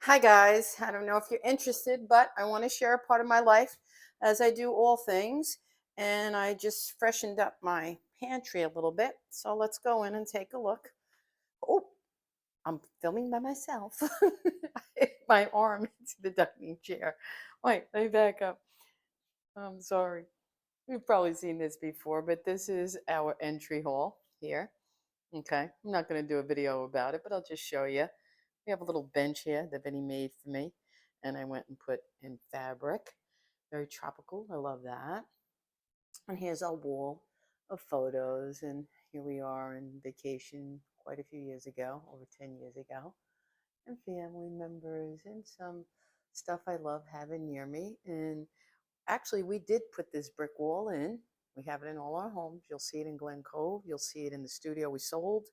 Hi, guys. I don't know if you're interested, but I want to share a part of my life as I do all things. And I just freshened up my pantry a little bit. So let's go in and take a look. Oh, I'm filming by myself. I hit my arm into the dining chair. Wait, let me back up. I'm sorry. You've probably seen this before, but this is our entry hall here. Okay. I'm not going to do a video about it, but I'll just show you. We have a little bench here that Vinny made for me, and I went and put in fabric. Very tropical. I love that. And here's our wall of photos, and here we are in vacation quite a few years ago, over 10 years ago, and family members and some stuff I love having near me. And actually, we did put this brick wall in. We have it in all our homes. You'll see it in Glen Cove. You'll see it in the studio we sold.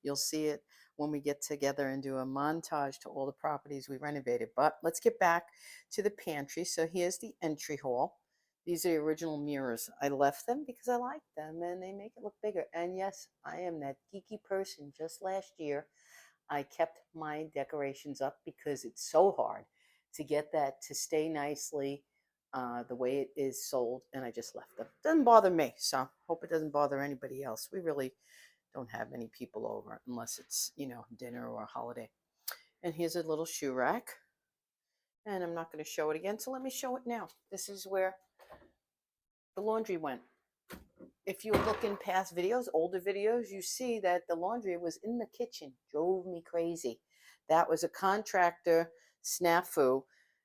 You'll see it when we get together and do a montage to all the properties we renovated. But let's get back to the pantry. So here's the entry hall. These are the original mirrors. I left them because I like them and they make it look bigger. And yes, I am that geeky person. Just last year, I kept my decorations up because it's so hard to get that to stay nicely the way it is sold, and I just left them. Doesn't bother me, so hope it doesn't bother anybody else. We really don't have many people over unless it's, dinner or a holiday. And here's a little shoe rack, and I'm not going to show it again, so let me show it now. This is where the laundry went. If you look in past videos, older videos, you see that the laundry was in the kitchen. Drove me crazy. That was a contractor snafu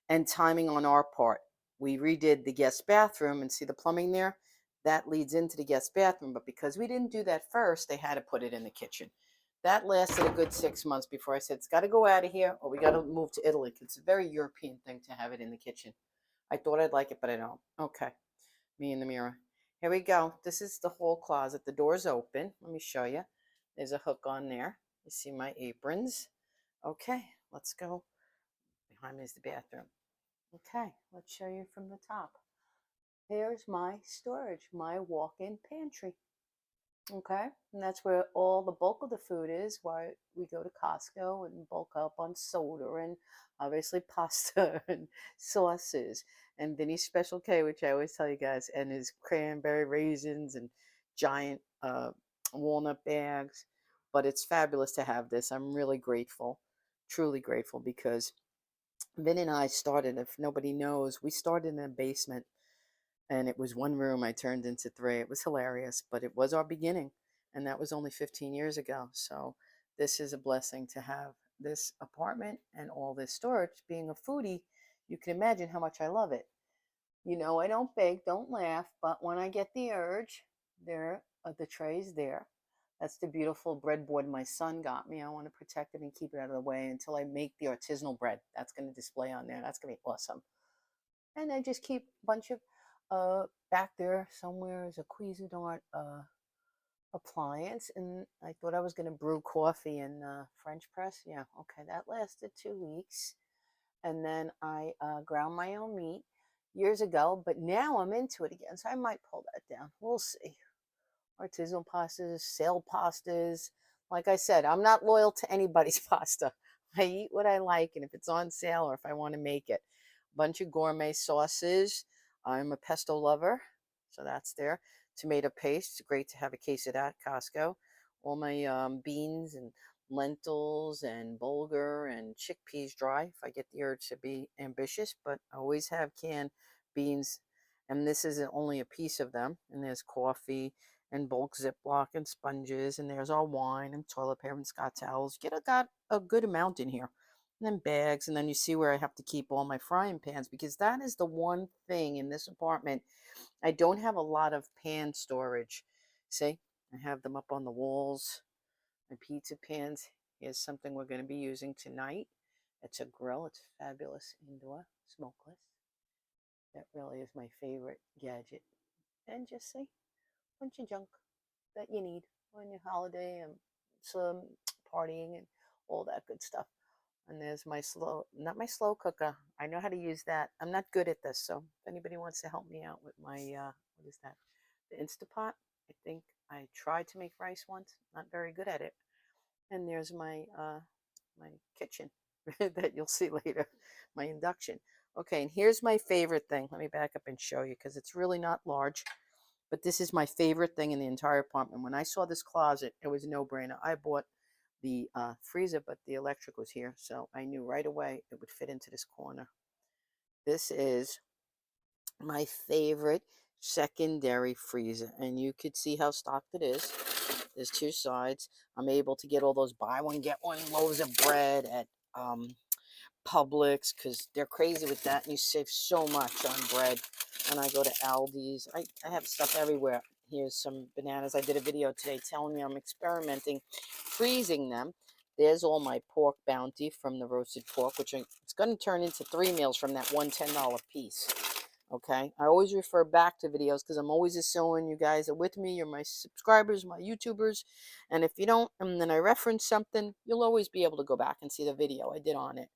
and timing on our part. We redid the guest bathroom and see the plumbing there. That leads into the guest bathroom, but because we didn't do that first, they had to put it in the kitchen. That lasted a good 6 months before I said, it's got to go out of here or we got to move to Italy. It's a very European thing to have it in the kitchen. I thought I'd like it, but I don't. Okay. Me in the mirror. Here we go. This is the whole closet. The door's open. Let me show you. There's a hook on there. You see my aprons. Okay, let's go. Behind me is the bathroom. Okay, let's show you from the top. Here's my storage, my walk-in pantry. Okay, and that's where all the bulk of the food is. Why we go to Costco and bulk up on soda and obviously pasta and sauces and Vinny's Special K, which I always tell you guys, and his cranberry raisins and giant walnut bags. But it's fabulous to have this. I'm really grateful, truly grateful, because Vin and I started, if nobody knows, we started in a basement and it was one room I turned into three. It was hilarious, but it was our beginning, and that was only 15 years ago. So this is a blessing to have this apartment and all this storage. Being a foodie, you can imagine how much I love it. I don't bake, don't laugh, but when I get the urge, there the tray's there. That's the beautiful breadboard my son got me. I want to protect it and keep it out of the way until I make the artisanal bread. That's going to display on there. That's going to be awesome. And I just keep a bunch of back there somewhere is a Cuisinart appliance, and I thought I was going to brew coffee in French press. Yeah, okay, that lasted 2 weeks, and then I ground my own meat years ago, but now I'm into it again, so I might pull that down. We'll see. Artisanal pastas, sale pastas. Like I said, I'm not loyal to anybody's pasta. I eat what I like, and if it's on sale or if I want to make it. A bunch of gourmet sauces. I'm a pesto lover, so that's there. Tomato paste. It's great to have a case of that at Costco. All my beans and lentils and bulgur and chickpeas dry if I get the urge to be ambitious, but I always have canned beans, and this isn't only a piece of them. And there's coffee and bulk Ziploc and sponges, and there's our wine and toilet paper and Scott towels. Got a good amount in here. And then bags, and then you see where I have to keep all my frying pans, because that is the one thing in this apartment. I don't have a lot of pan storage. See, I have them up on the walls. My pizza pans. Here's something we're going to be using tonight. It's a grill. It's fabulous indoor, smokeless. That really is my favorite gadget. And just see, bunch of junk that you need on your holiday and some partying and all that good stuff. And there's my not my slow cooker. I know how to use that. I'm not good at this, so if anybody wants to help me out with my, what is that? The Instapot. I think I tried to make rice once. Not very good at it. And there's my kitchen. that you'll see later, my induction. Okay, and here's my favorite thing. Let me back up and show you because it's really not large, but this is my favorite thing in the entire apartment. When I saw this closet, it was a no-brainer. I bought the freezer, but the electric was here, so I knew right away it would fit into this corner. This is my favorite secondary freezer, and you could see how stocked it is. There's two sides. I'm able to get all those buy one get one loaves of bread at Publix because they're crazy with that, and you save so much on bread. When I go to Aldi's, I have stuff everywhere. Here's some bananas. I did a video today telling you I'm experimenting freezing them. There's all my pork bounty from the roasted pork, which it's going to turn into 3 meals from that one $10 piece. Okay, I always refer back to videos because I'm always assuming you guys are with me. You're my subscribers, my YouTubers, and if you don't, and then I reference something, you'll always be able to go back and see the video I did on it.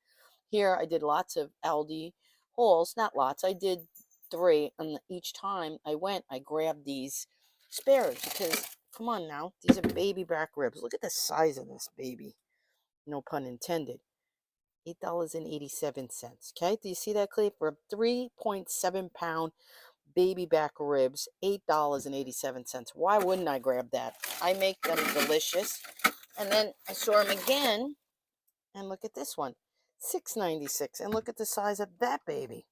Here, I did lots of Aldi hauls, not lots. I did 3, and each time I went, I grabbed these spares because, come on now, these are baby back ribs. Look at the size of this baby. No pun intended. $8.87. Okay, do you see that, Cleve? For 3.7 pound baby back ribs, $8.87. Why wouldn't I grab that? I make them delicious. And then I saw them again, and look at this one, $6.96. And look at the size of that baby.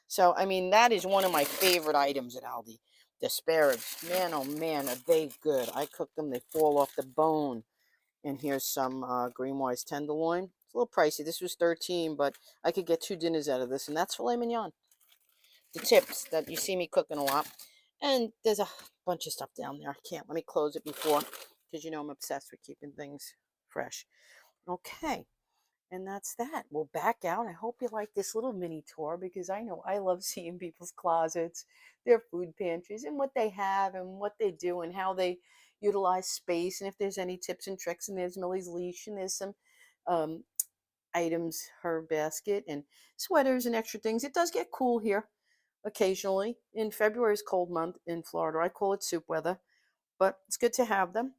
So, I mean, that is one of my favorite items at Aldi. The spare ribs. Man, oh man, are they good. I cook them, they fall off the bone. And here's some Greenwise tenderloin. It's a little pricey. This was 13, but I could get 2 dinners out of this, and that's filet mignon. The tips that you see me cooking a lot. And there's a bunch of stuff down there. I can't. Let me close it before, because you know I'm obsessed with keeping things fresh. Okay. And that's that. We'll back out. I hope you like this little mini tour because I know I love seeing people's closets, their food pantries, and what they have and what they do and how they utilize space. And if there's any tips and tricks, and there's Millie's leash, and there's some um, items, her basket, and sweaters and extra things. It does get cool here occasionally. In February is cold month in Florida. I call it soup weather, but it's good to have them.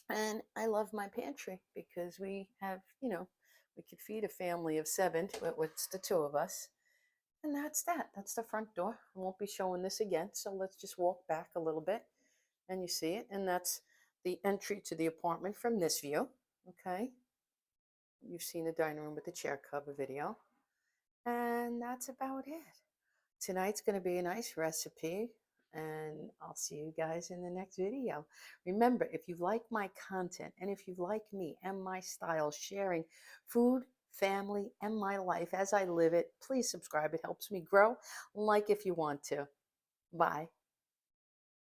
And I love my pantry because we have, we could feed a family of 7, but it's the 2 of us. And that's that. That's the front door. I won't be showing this again. So let's just walk back a little bit and you see it. And that's the entry to the apartment from this view. Okay. You've seen the dining room with the chair cover video. And that's about it. Tonight's going to be a nice recipe, and I'll see you guys in the next video. Remember, if you like my content and if you like me and my style, sharing food, family, and my life as I live it, please subscribe. It helps me grow. Like if you want to. Bye.